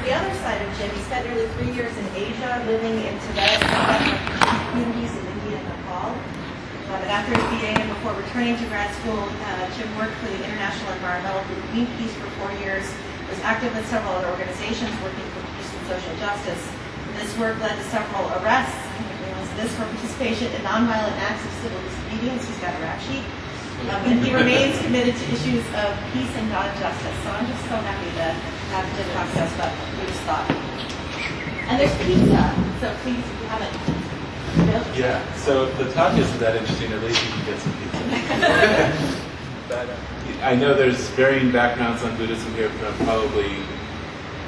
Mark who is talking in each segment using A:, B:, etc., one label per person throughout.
A: the other side of Jim. He spent nearly 3 years in Asia, living in Tibet, communities in India and Nepal. And after his BA and before returning to grad school, Jim worked for the International Environmental Group Greenpeace for 4 years, was active with several other organizations working for peace and social justice. This work led to several arrests, this for participation in nonviolent acts of civil disobedience. He's got a rap sheet. And he remains committed to issues of peace and God justice. So I'm just so happy to have Jim talk to us about Buddhist thought. And there's pizza, so please, if you haven't.
B: Yeah, so the talk isn't that interesting, at least you can get some pizza. But I know there's varying backgrounds on Buddhism here, from probably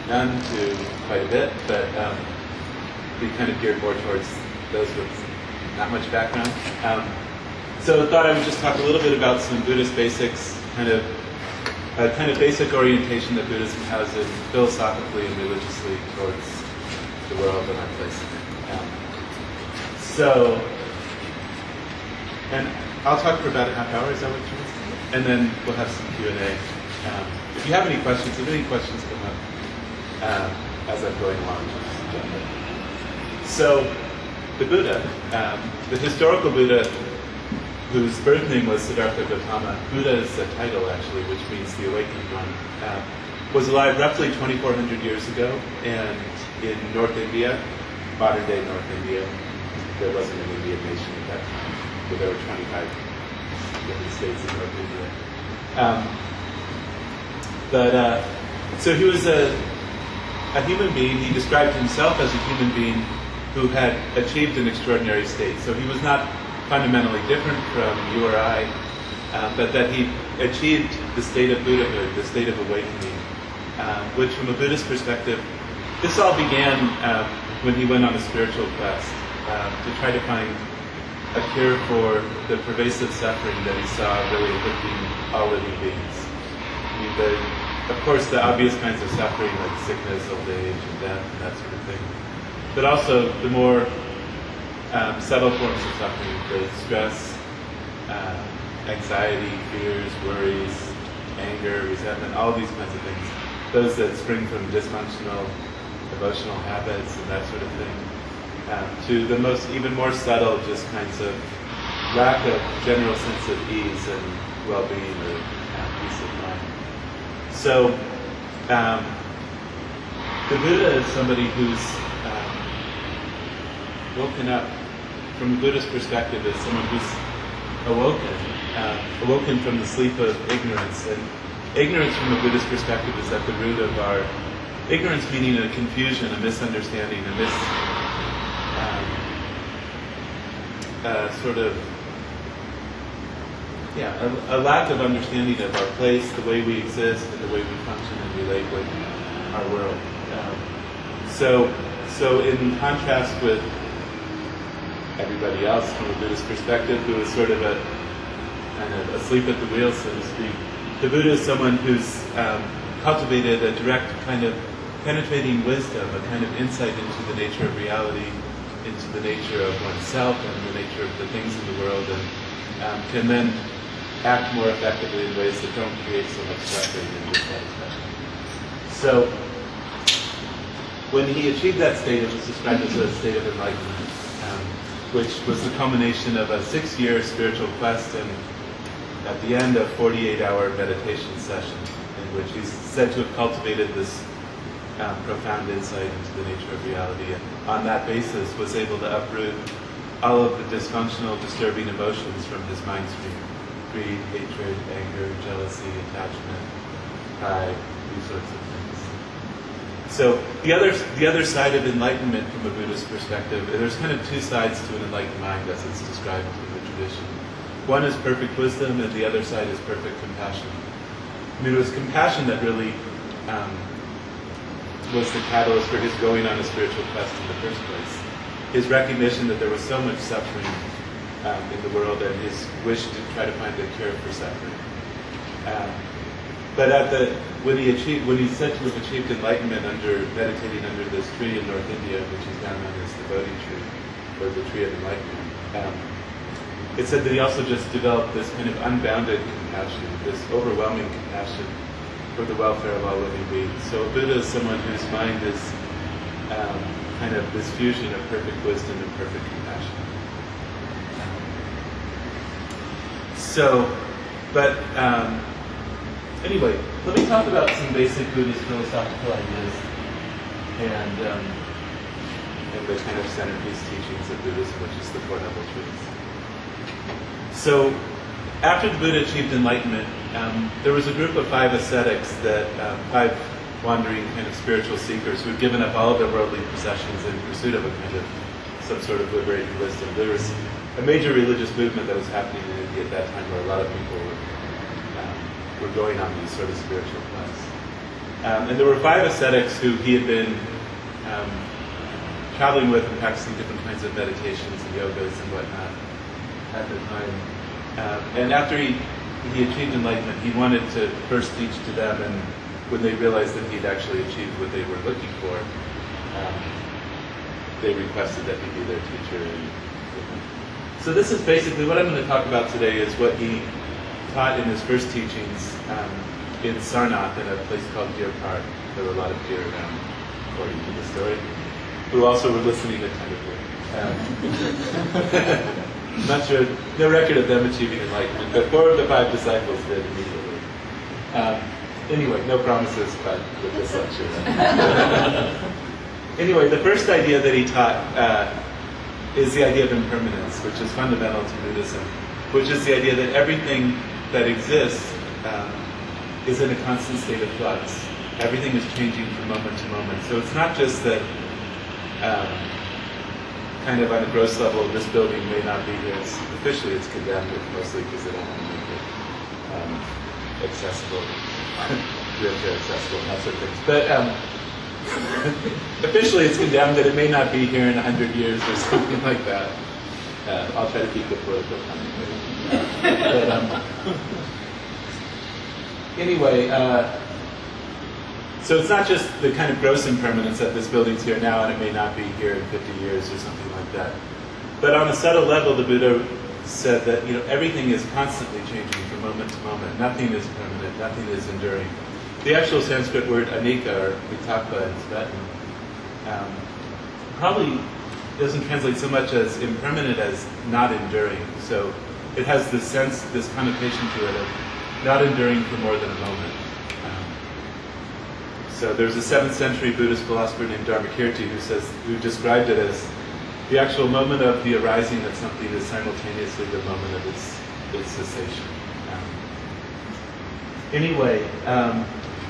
B: none to quite a bit, but we kind of geared more towards those with not much background. So I thought I would just talk a little bit about some Buddhist basics, kind of basic orientation that Buddhism has in philosophically and religiously towards the world and our place in it. So, and I'll talk for about a half hour, is that what you want? And then we'll have some Q&A. If you have any questions, if any questions come up as I'm going along, just jump in. So, the Buddha, the historical Buddha, whose birth name was Siddhartha Gautama, Buddha is a title actually, which means the awakened one, was alive roughly 2,400 years ago, and in North India, modern day North India. There wasn't an Indian nation at that time, but there were 25 different states in North India. So he was a human being. He described himself as a human being who had achieved an extraordinary state. So he was not fundamentally different from you or I, but that he achieved the state of Buddhahood, the state of awakening, which from a Buddhist perspective, this all began when he went on a spiritual quest to try to find a cure for the pervasive suffering that he saw really afflicting all living beings. I mean, of course, the obvious kinds of suffering like sickness, old age, and death, and that sort of thing. But also the more subtle forms of suffering, the stress, anxiety, fears, worries, anger, resentment, all these kinds of things. Those that spring from dysfunctional emotional habits and that sort of thing. To the even more subtle, just kinds of lack of general sense of ease and well-being or peace of mind. So, the Buddha is somebody who's woken up from a Buddhist perspective as someone who's awoken from the sleep of ignorance. And ignorance from a Buddhist perspective is at the root of our ignorance, meaning a confusion, a misunderstanding, a lack of understanding of our place, the way we exist, and the way we function and relate with our world. So in contrast with everybody else from a Buddhist perspective, who is sort of kind of asleep at the wheel, so to speak, the Buddha is someone who's cultivated a direct kind of penetrating wisdom, a kind of insight into the nature of reality, into the nature of oneself and the nature of the things in the world, and can then act more effectively in ways that don't create so much suffering and dissatisfaction. So, when he achieved that state, it was described as a state of enlightenment, which was the culmination of a 6-year spiritual quest, and at the end, a 48-hour meditation session, in which he's said to have cultivated this profound insight into the nature of reality, and on that basis was able to uproot all of the dysfunctional, disturbing emotions from his mind stream: greed, hatred, anger, jealousy, attachment, pride, these sorts of things. So the other side of enlightenment from a Buddhist perspective, there's kind of two sides to an enlightened mind as it's described in the tradition. One is perfect wisdom, and the other side is perfect compassion. I mean, it was compassion that really was the catalyst for his going on a spiritual quest in the first place. His recognition that there was so much suffering in the world, and his wish to try to find a cure for suffering. But when he's said to have achieved enlightenment meditating under this tree in North India, which is now known as the Bodhi tree, or the tree of enlightenment, it said that he also just developed this kind of unbounded compassion, this overwhelming compassion for the welfare of all living beings. So a Buddha is someone whose mind is kind of this fusion of perfect wisdom and perfect compassion. Anyway, let me talk about some basic Buddhist philosophical ideas and the kind of centerpiece teachings of Buddhism, which is the Four Noble Truths. So, after the Buddha achieved enlightenment, there was a group of 5 ascetics, five wandering kind of spiritual seekers who had given up all of their worldly possessions in pursuit of some sort of liberated wisdom. There was a major religious movement that was happening in India at that time, where a lot of people were going on these sort of spiritual quests. And there were 5 ascetics who he had been traveling with and practicing different kinds of meditations and yogas and whatnot at the time. And after he achieved enlightenment, he wanted to first teach to them, and when they realized that he'd actually achieved what they were looking for, they requested that he be their teacher. So this is basically what I'm going to talk about today, is what he taught in his first teachings in Sarnath, in a place called Deer Park. There were a lot of deer around, according to the story, who also were listening attentively. Not sure, no record of them achieving enlightenment, but 4 of the 5 disciples did immediately. Anyway, no promises, but with this lecture. Anyway, the first idea that he taught is the idea of impermanence, which is fundamental to Buddhism, which is the idea that everything that exists is in a constant state of flux. Everything is changing from moment to moment. So it's not just that kind of on a gross level, this building may not be here. Officially it's condemned, mostly because they don't want to make it accessible, wheelchair accessible, and that sort of things. But officially it's condemned that it may not be here in 100 years or something like that. I'll try to keep the political comment. Anyway, so it's not just the kind of gross impermanence that this building's here now and it may not be here in 50 years or something like that. But on a subtle level, the Buddha said that everything is constantly changing from moment to moment. Nothing is permanent. Nothing is enduring. The actual Sanskrit word anika, or vitakpa in Tibetan, probably doesn't translate so much as impermanent as not enduring. So it has this sense, this connotation to it of not enduring for more than a moment. So there's a 7th century Buddhist philosopher named Dharmakirti who described it as the actual moment of the arising of something is simultaneously the moment of its cessation.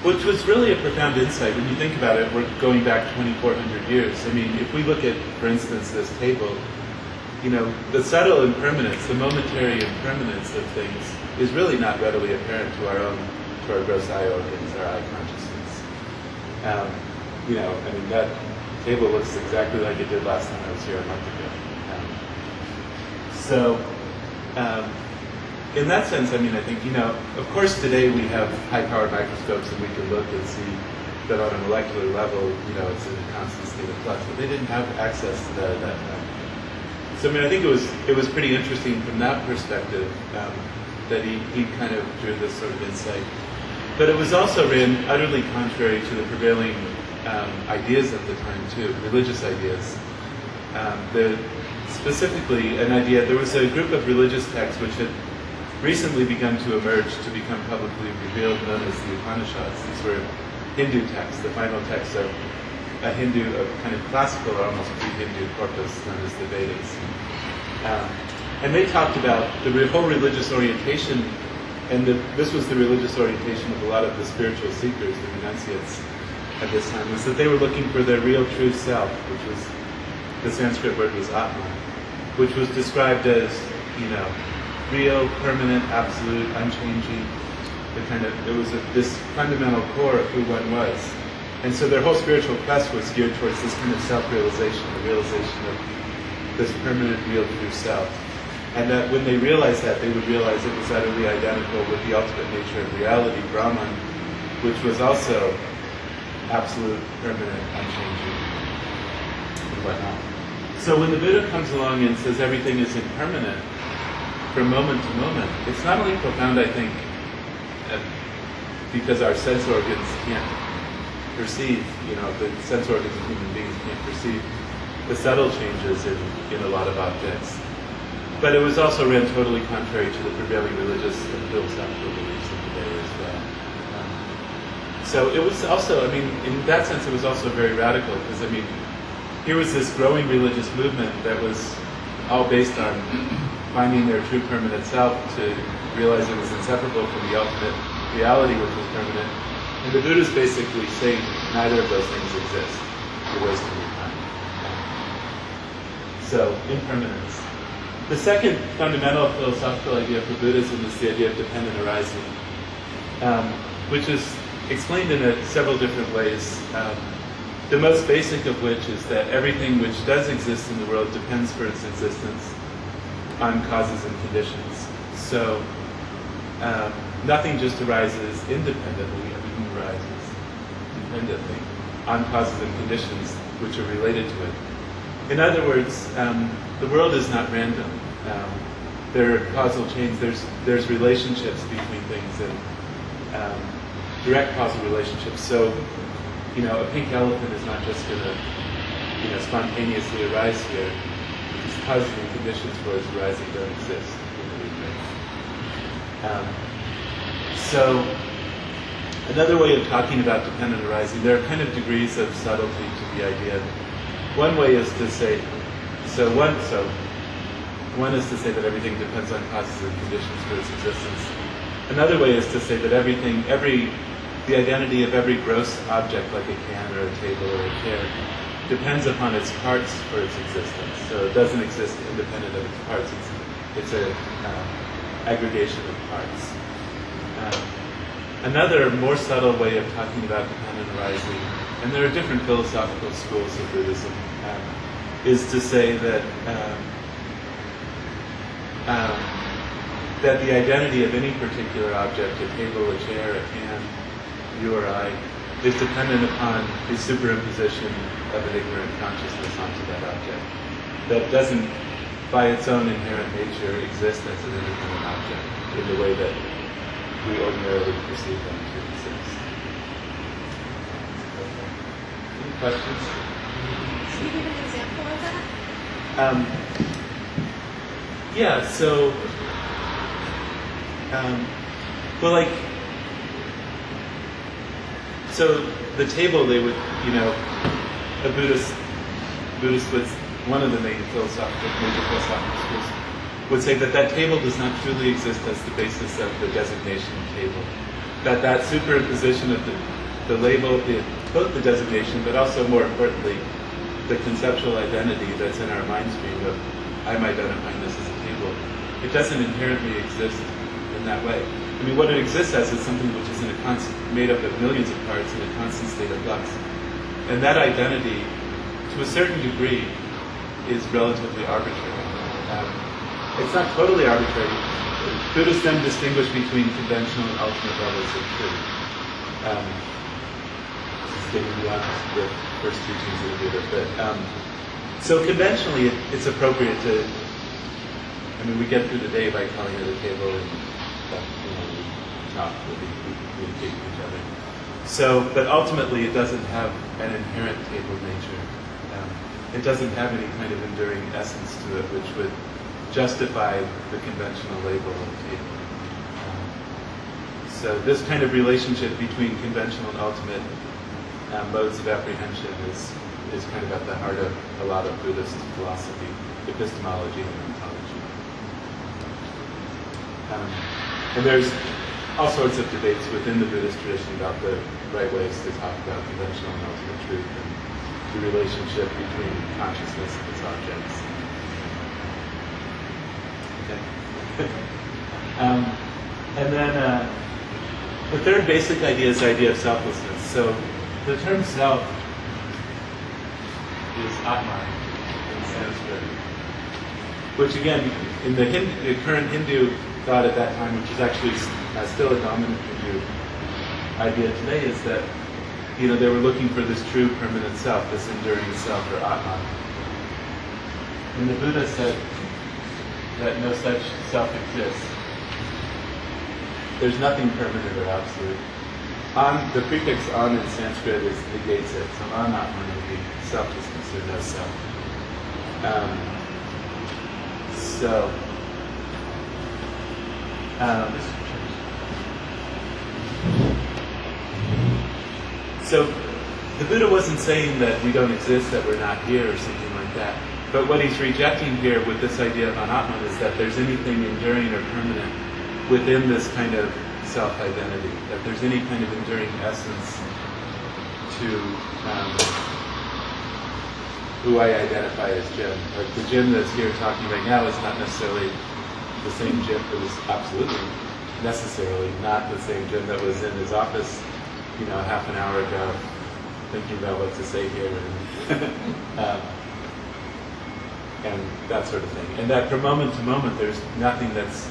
B: Which was really a profound insight. When you think about it, we're going back 2,400 years. I mean, if we look at, for instance, this table, the subtle impermanence, the momentary impermanence of things is really not readily apparent to our gross eye organs, our eye consciousness. That table looks exactly like it did last time I was here a month ago. In that sense, I think, of course today we have high-powered microscopes and we can look and see that on a molecular level, it's in a constant state of flux, but they didn't have access to that at that time. So, I think it was pretty interesting from that perspective that he kind of drew this sort of insight. But it was also utterly contrary to the prevailing ideas of the time too, religious ideas. Specifically, there was a group of religious texts which had recently begun to emerge to become publicly revealed, known as the Upanishads. These were Hindu texts, the final texts of a kind of classical or almost pre-Hindu corpus known as the Vedas. And they talked about the whole religious orientation, and this was the religious orientation of a lot of the spiritual seekers, the renunciates at this time, was that they were looking for their real true self, which was, the Sanskrit word was Atma, which was described as, real, permanent, absolute, unchanging. There was this fundamental core of who one was. And so their whole spiritual quest was geared towards this kind of self-realization, the realization of this permanent, real, true self. And that when they realized that, they would realize it was utterly identical with the ultimate nature of reality, Brahman, which was also absolute, permanent, unchanging, and whatnot. So when the Buddha comes along and says everything is impermanent, from moment to moment, it's not only profound, I think, because our sense organs can't perceive, the sense organs of human beings can't perceive the subtle changes in a lot of objects. But it was also ran totally contrary to the prevailing religious and philosophical beliefs of the day as well. So it was also, in that sense, it was also very radical, because, here was this growing religious movement that was all based on finding their true permanent self, to realize it was inseparable from the ultimate reality, which was permanent. And the Buddhists basically say neither of those things exist. You're wasting your time. So, impermanence. The second fundamental philosophical idea for Buddhism is the idea of dependent arising, which is explained in several different ways. The most basic of which is that everything which does exist in the world depends for its existence on causes and conditions. So, nothing just arises independently, everything arises dependently on causes and conditions which are related to it. In other words, the world is not random. There are causal chains, there's relationships between things, and direct causal relationships. So, a pink elephant is not just going to, spontaneously arise here, because causes and conditions for its arising don't exist. So, another way of talking about dependent arising, there are kind of degrees of subtlety to the idea. One way is to say, one is to say that everything depends on causes and conditions for its existence. Another way is to say that the identity of every gross object, like a can or a table or a chair, depends upon its parts for its existence. So it doesn't exist independent of its parts. It's an aggregation of parts. Another more subtle way of talking about dependent arising, and there are different philosophical schools of Buddhism, is to say that that the identity of any particular object, a table, a chair, a can, you or I, is dependent upon the superimposition of an ignorant consciousness onto that object. That doesn't, by its own inherent nature, exist as an independent object in the way that we ordinarily perceive them to exist. Any questions?
C: Can you give an example of that?
B: So the table, they would, a Buddhist would, one of the major philosophical schools would say that table does not truly exist as the basis of the designation table. That superimposition of the label, both the designation, but also more importantly, the conceptual identity that's in our mind stream of, I'm identifying this as a table, it doesn't inherently exist in that way. What it exists as is something which is made up of millions of parts in a constant state of flux. And that identity, to a certain degree, is relatively arbitrary. It's not totally arbitrary. Buddhists then distinguish between conventional and ultimate levels of truth. This is getting beyond the first teachings of the Buddha. But, so conventionally, it's appropriate to, we get through the day by calling it a table and we talk, we communicate with each other. So, but ultimately, it doesn't have an inherent table nature. It doesn't have any kind of enduring essence to it, which would justify the conventional label of table. So this kind of relationship between conventional and ultimate modes of apprehension is kind of at the heart of a lot of Buddhist philosophy, epistemology, and ontology. And there's all sorts of debates within the Buddhist tradition about the right ways to talk about conventional and ultimate truth and the relationship between consciousness and its objects. Okay. And then the third basic idea is the idea of selflessness. So the term self is Atman in Sanskrit, which again, in the current Hindu thought at that time, which is actually still a dominant Hindu idea today, is that they were looking for this true permanent self, this enduring self, or Atman. And the Buddha said that no such self exists. There's nothing permanent or absolute. the prefix on in Sanskrit negates it. So Anatman would be selflessness or no self. So the Buddha wasn't saying that we don't exist, that we're not here, or something like that. But what he's rejecting here with this idea of anatman is that there's anything enduring or permanent within this kind of self-identity, that there's any kind of enduring essence to who I identify as Jim. Like the Jim that's here talking right now is not necessarily the same Jim that was absolutely necessarily not the same Jim that was in his office, half an hour ago, thinking about what to say here and that sort of thing. And that from moment to moment, there's nothing that's,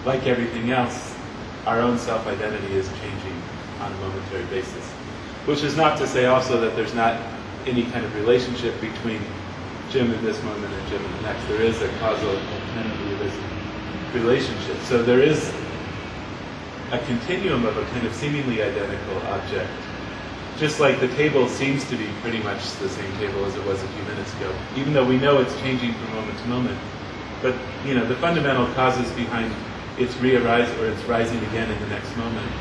B: like everything else, our own self-identity is changing on a momentary basis. Which is not to say also that there's not any kind of relationship between Jim in this moment and Jim in the next. There is a causal and kind of relationship. So there is a continuum of a kind of seemingly identical object. Just like the table seems to be pretty much the same table as it was a few minutes ago, even though we know it's changing from moment to moment. But, the fundamental causes behind its re-arise or its rising again in the next moment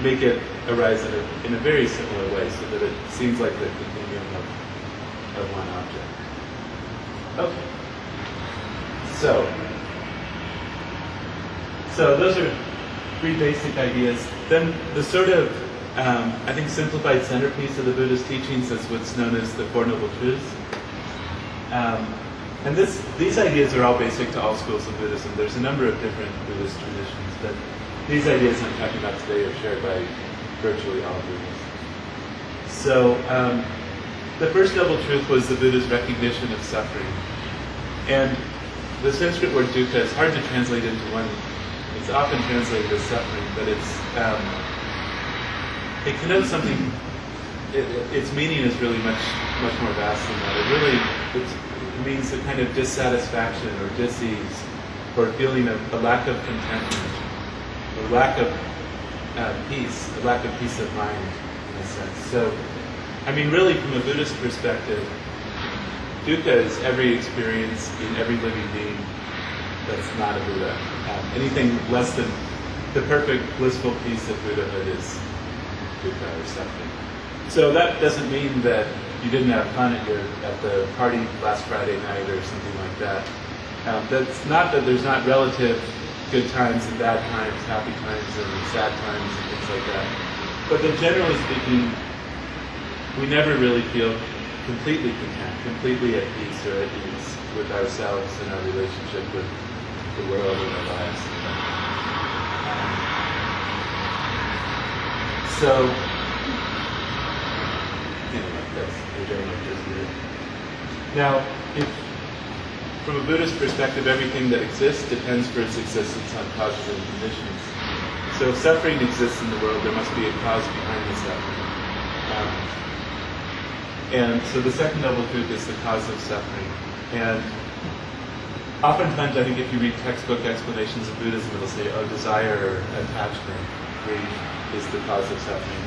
B: make it arise in a very similar way, so that it seems like the continuum of one object. Okay. So those are three basic ideas. Then the sort of, I think, simplified centerpiece of the Buddhist teachings is what's known as the Four Noble Truths. And these ideas are all basic to all schools of Buddhism. There's a number of different Buddhist traditions, but these ideas I'm talking about today are shared by virtually all Buddhists. So the first noble truth was the Buddha's recognition of suffering. And the Sanskrit word dukkha is hard to translate into one. It's often translated as suffering, but it connotes something. Its meaning is really much more vast than that. It means a kind of dissatisfaction or dis-ease, or a feeling of a lack of contentment, a lack of peace, a lack of peace of mind, in a sense. So, really from a Buddhist perspective, dukkha is every experience in every living being that's not a Buddha. Anything less than the perfect blissful peace of Buddhahood is dukkha or suffering. So that doesn't mean that you didn't have fun at the party last Friday night or something like that. That's not that there's not relative good times and bad times, happy times and sad times and things like that. But then generally speaking, we never really feel completely content, completely at peace or at ease with ourselves and our relationship with the world and our lives. Now, if from a Buddhist perspective, everything that exists depends for its existence on causes and conditions. So if suffering exists in the world, there must be a cause behind the suffering. And so the second noble truth is the cause of suffering. And oftentimes, I think if you read textbook explanations of Buddhism, it'll say, desire or attachment, greed, is the cause of suffering.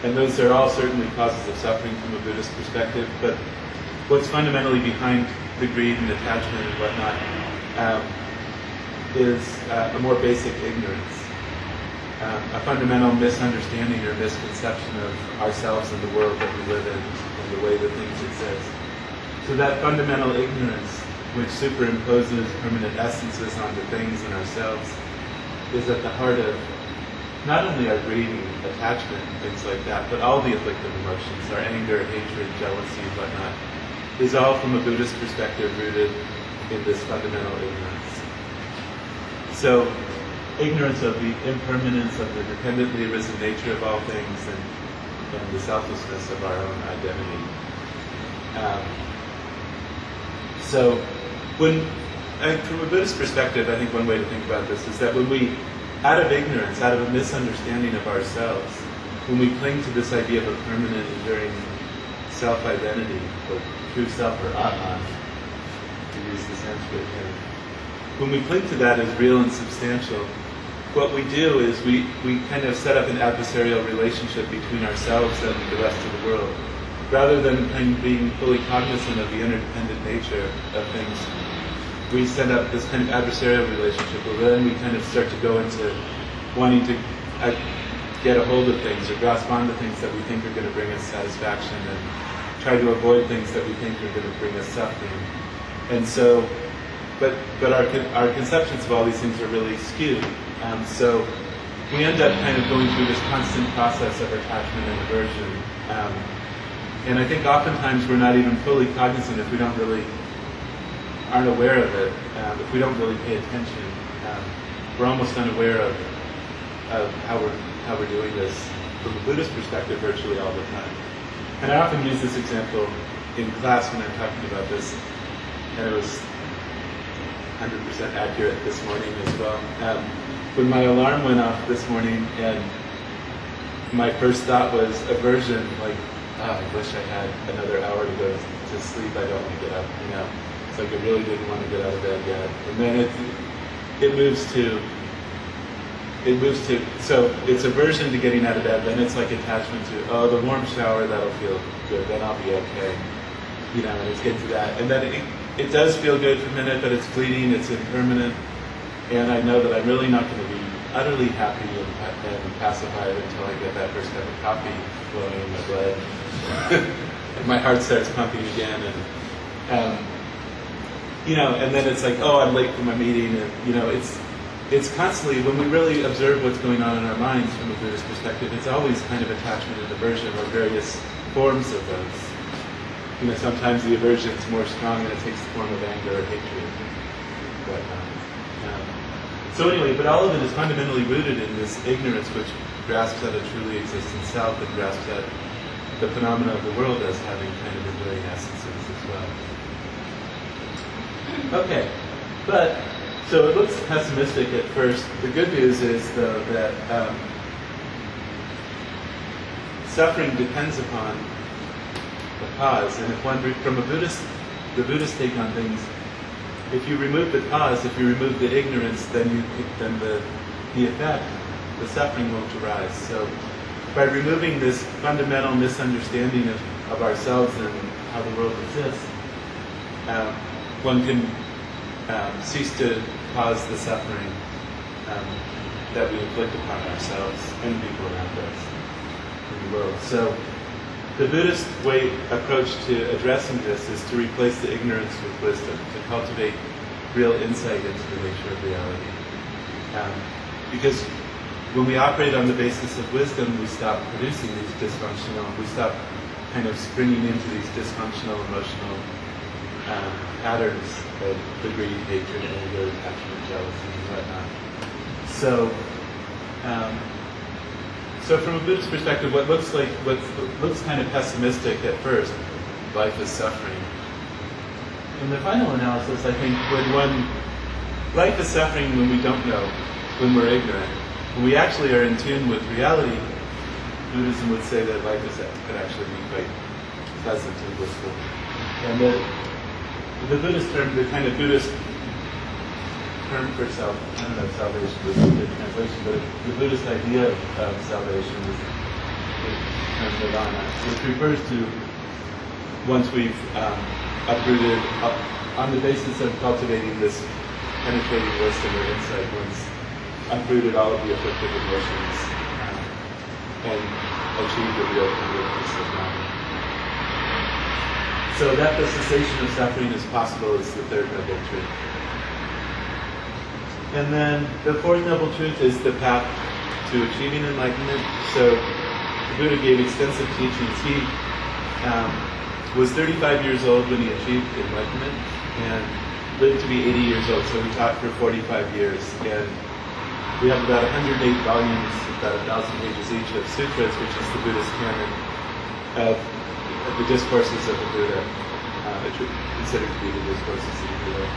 B: And those are all certainly causes of suffering from a Buddhist perspective, but what's fundamentally behind the greed and attachment and whatnot is a more basic ignorance, a fundamental misunderstanding or misconception of ourselves and the world that we live in and the way that things exist. So that fundamental ignorance, which superimposes permanent essences onto things and ourselves, is at the heart of not only our greed and attachment and things like that, but all the afflictive emotions, our anger, hatred, jealousy, and whatnot, is all from a Buddhist perspective rooted in this fundamental ignorance. So, ignorance of the impermanence of the dependently arisen nature of all things and the selflessness of our own identity. From a Buddhist perspective, I think one way to think about this is that when we, out of ignorance, out of a misunderstanding of ourselves, when we cling to this idea of a permanent, enduring self-identity, or true self, or Atman, to use the Sanskrit term, when we cling to that as real and substantial, what we do is we kind of set up an adversarial relationship between ourselves and the rest of the world. Rather than kind of being fully cognizant of the interdependent nature of things, we set up this kind of adversarial relationship where then we kind of start to go into wanting to get a hold of things or grasp onto things that we think are going to bring us satisfaction and try to avoid things that we think are going to bring us suffering. And so, but our conceptions of all these things are really skewed. So we end up kind of going through this constant process of attachment and aversion. And I think oftentimes we're not even fully cognizant if we aren't aware of it, if we don't really pay attention. We're almost unaware of how we're doing this from a Buddhist perspective virtually all the time. And I often use this example in class when I'm talking about this, and it was 100% accurate this morning as well. When my alarm went off this morning, and my first thought was aversion, like, I wish I had another hour to go to sleep. I don't want to get up, It's like I really didn't want to get out of bed yet. And then it moves to, so it's aversion to getting out of bed, then it's like attachment to, the warm shower, that'll feel good, then I'll be okay. And it's getting to that. And then it does feel good for a minute, but it's fleeting, it's impermanent. And I know that I'm really not going to be utterly happy and pacified until I get that first cup of coffee flowing in my blood. And my heart starts pumping again. And then it's like, I'm late for my meeting. And, it's constantly, when we really observe what's going on in our minds from a Buddhist perspective, it's always kind of attachment and aversion or various forms of those. Sometimes the aversion is more strong and it takes the form of anger or hatred and whatnot. So anyway, but all of it is fundamentally rooted in this ignorance which grasps at a truly existent self and grasps at the phenomena of the world as having kind of enduring essences as well. Okay, but so it looks pessimistic at first. The good news is, though, that suffering depends upon the cause, and if one, from the Buddhist take on things, if you remove the cause, if you remove the ignorance, then the effect, the suffering won't arise. So by removing this fundamental misunderstanding of ourselves and how the world exists, one can cease to cause the suffering that we inflict upon ourselves and people around us in the world. So the Buddhist approach to addressing this is to replace the ignorance with wisdom, to cultivate real insight into the nature of reality. Because when we operate on the basis of wisdom, we stop producing we stop kind of springing into these dysfunctional emotional patterns of the greed, hatred, anger, attachment, jealousy, and whatnot. So from a Buddhist perspective, what looks kind of pessimistic at first, life is suffering. In the final analysis, I think life is suffering when we don't know, when we're ignorant. When we actually are in tune with reality, Buddhism would say that life could actually be quite pleasant and blissful. And the Buddhist term, the kind of Buddhist term for self, I don't know if salvation was a good translation, but the Buddhist idea of salvation is nirvana, which refers to once we've uprooted, on the basis of cultivating this penetrating wisdom or insight, once uprooted all of the afflictive emotions and achieved the real completeness of mind. So that the cessation of suffering is possible is the third noble truth. And then the fourth noble truth is the path to achieving enlightenment. So the Buddha gave extensive teachings. He was 35 years old when he achieved enlightenment and lived to be 80 years old. So he taught for 45 years. And we have about 108 volumes, about 1,000 pages each of sutras, which is the Buddhist canon of the discourses of the Buddha, considered to be the discourses of the Buddha.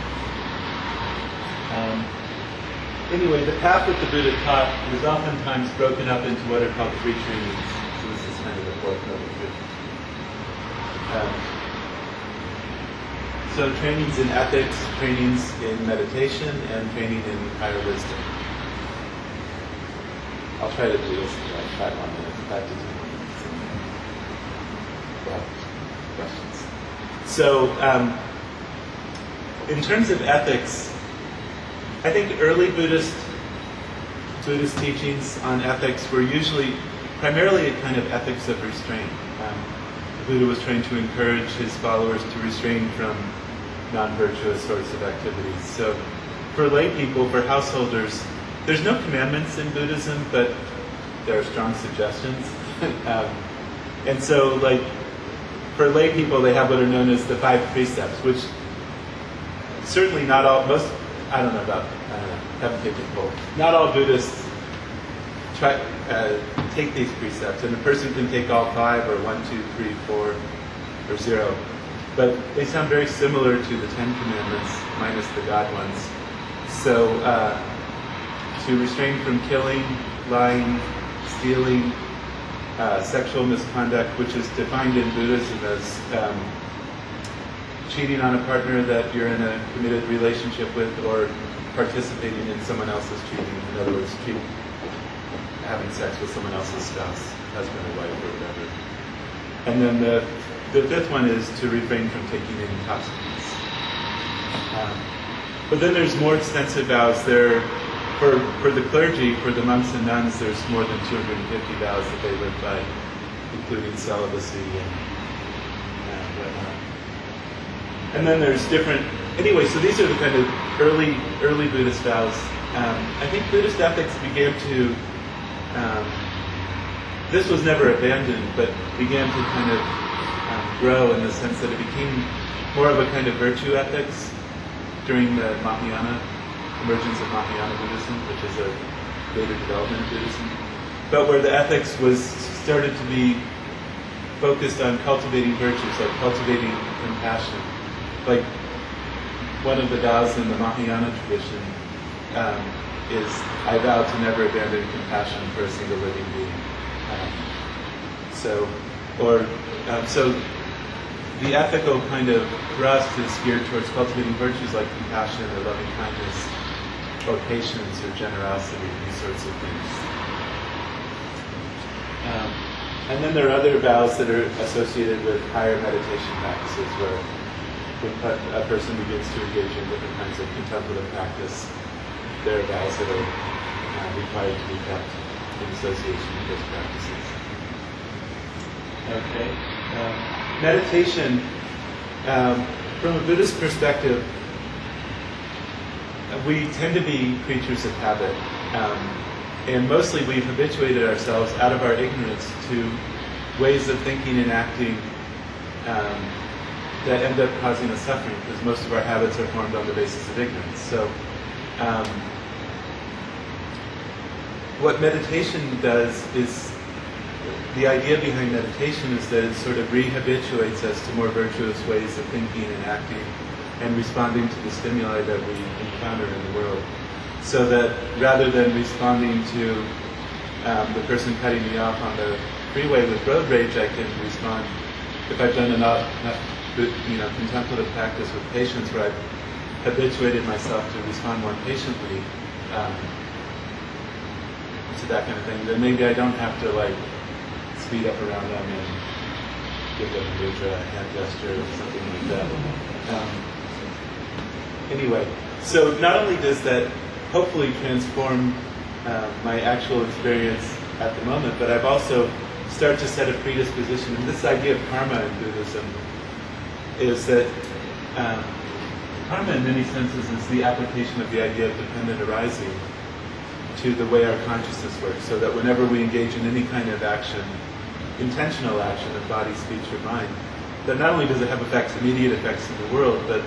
B: Anyway, the path that the Buddha taught was oftentimes broken up into what are called three trainings. So this is kind of the fourth noble truth. So trainings in ethics, trainings in meditation, and training in higher wisdom. I'll try to do this in like 5 more minutes, 5 to 10 minutes. Well, questions. So, in terms of ethics, I think early Buddhist teachings on ethics were usually primarily a kind of ethics of restraint. The Buddha was trying to encourage his followers to restrain from non-virtuous sorts of activities. So for lay people, for householders, there's no commandments in Buddhism, but there are strong suggestions. And so, like, for lay people, they have what are known as the 5 precepts, which certainly not all, haven't taken a poll. Not all Buddhists take these precepts, and a person can take all 5 or 1, 2, 3, 4, or 0. But they sound very similar to the 10 Commandments, minus the God ones. So, to refrain from killing, lying, stealing, sexual misconduct, which is defined in Buddhism as cheating on a partner that you're in a committed relationship with, or participating in someone else's cheating. In other words, having sex with someone else's spouse, husband or wife or whatever. And then the 5th one is to refrain from taking in intoxicants. But then there's more extensive vows. There, for the clergy, for the monks and nuns, there's more than 250 vows that they live by, including celibacy and whatnot. And then there's different. Anyway, so these are the kind of early Buddhist vows. I think Buddhist ethics began to. This was never abandoned, but began to kind of grow in the sense that it became more of a kind of virtue ethics during the Mahayana emergence of Mahayana Buddhism, which is a later development of Buddhism, but where the ethics was started to be focused on cultivating virtues, like cultivating compassion. Like one of the vows in the Mahayana tradition is, I vow to never abandon compassion for a single living being. So the ethical kind of thrust is geared towards cultivating virtues like compassion or loving kindness or patience or generosity, these sorts of things. And then there are other vows that are associated with higher meditation practices where a person begins to engage in different kinds of contemplative practice. There are vows that are required to be kept in association with those practices. Okay. Meditation, from a Buddhist perspective, we tend to be creatures of habit. And mostly we've habituated ourselves out of our ignorance to ways of thinking and acting that end up causing us suffering, because most of our habits are formed on the basis of ignorance. So what meditation does is, the idea behind meditation is that it sort of rehabituates us to more virtuous ways of thinking and acting and responding to the stimuli that we encounter in the world. So that rather than responding to the person cutting me off on the freeway with road rage, I can respond, if I've done enough contemplative practice with patience, where I've habituated myself to respond more patiently to that kind of thing, then maybe I don't have to speed up around them and give them a mudra, a hand gesture, or something like that. Anyway, so not only does that hopefully transform my actual experience at the moment, but I've also started to set a predisposition. And this idea of karma in Buddhism is that karma in many senses is the application of the idea of dependent arising to the way our consciousness works, so that whenever we engage in any kind of action, intentional action of body, speech, or mind, that not only does it have immediate effects in the world, but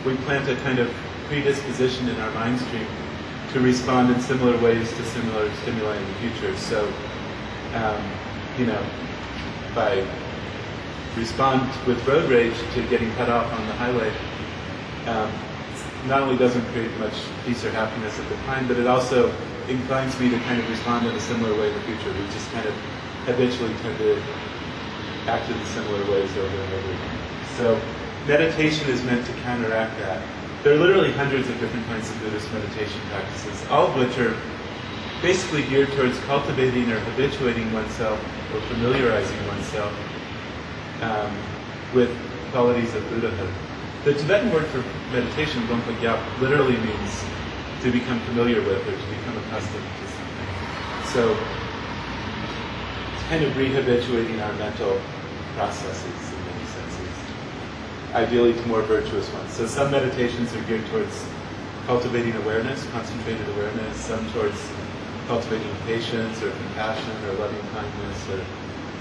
B: we plant a kind of predisposition in our mind stream to respond in similar ways to similar stimuli in the future. So, if I respond with road rage to getting cut off on the highway, not only doesn't create much peace or happiness at the time, but it also inclines me to kind of respond in a similar way in the future. We just kind of habitually tend to act in similar ways over and over again. So meditation is meant to counteract that. There are literally hundreds of different kinds of Buddhist meditation practices, all of which are basically geared towards cultivating or habituating oneself or familiarizing oneself with qualities of Buddhahood. The Tibetan word for meditation, gompa gyap, literally means to become familiar with or to become accustomed to something. So it's kind of rehabituating our mental processes in many senses, ideally to more virtuous ones. So some meditations are geared towards cultivating awareness, concentrated awareness, some towards cultivating patience or compassion or loving kindness or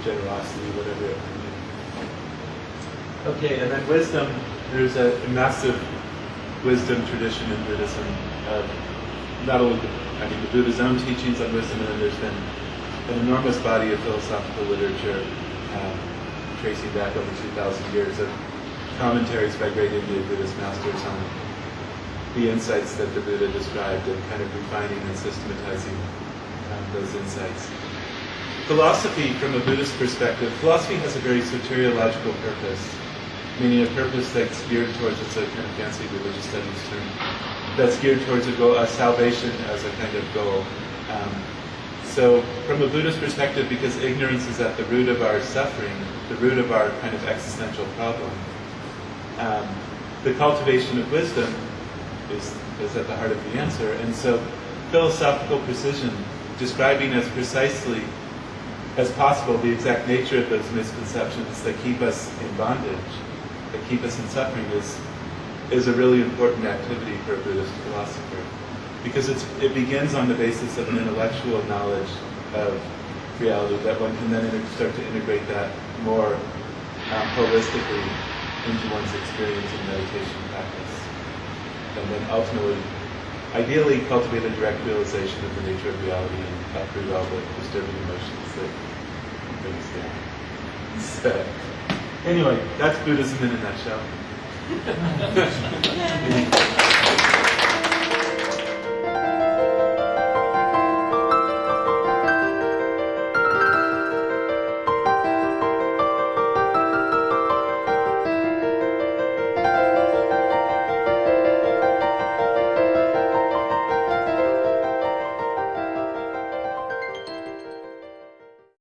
B: generosity, whatever it might be. Okay, and then wisdom, there's a massive wisdom tradition in Buddhism of not only the Buddha's own teachings on wisdom, and then there's been an enormous body of philosophical literature tracing back over 2,000 years of commentaries by great Indian Buddhist masters on the insights that the Buddha described and kind of refining and systematizing those insights. Philosophy, from a Buddhist perspective, philosophy has a very soteriological purpose, meaning a purpose that's geared towards, it's a kind of fancy religious studies term, that's geared towards a goal, a salvation as a kind of goal. So from a Buddhist perspective, because ignorance is at the root of our suffering, the root of our kind of existential problem, the cultivation of wisdom is at the heart of the answer. And so philosophical precision, describing as precisely as possible the exact nature of those misconceptions that keep us in bondage, that keep us in suffering, is a really important activity for a Buddhist philosopher. Because it begins on the basis of an intellectual knowledge of reality that one can then start to integrate that more holistically into one's experience in meditation practice. And then ultimately, ideally, cultivate a direct realization of the nature of reality and uproot all the disturbing emotions that bring us down. So, anyway, that's Buddhism in a nutshell.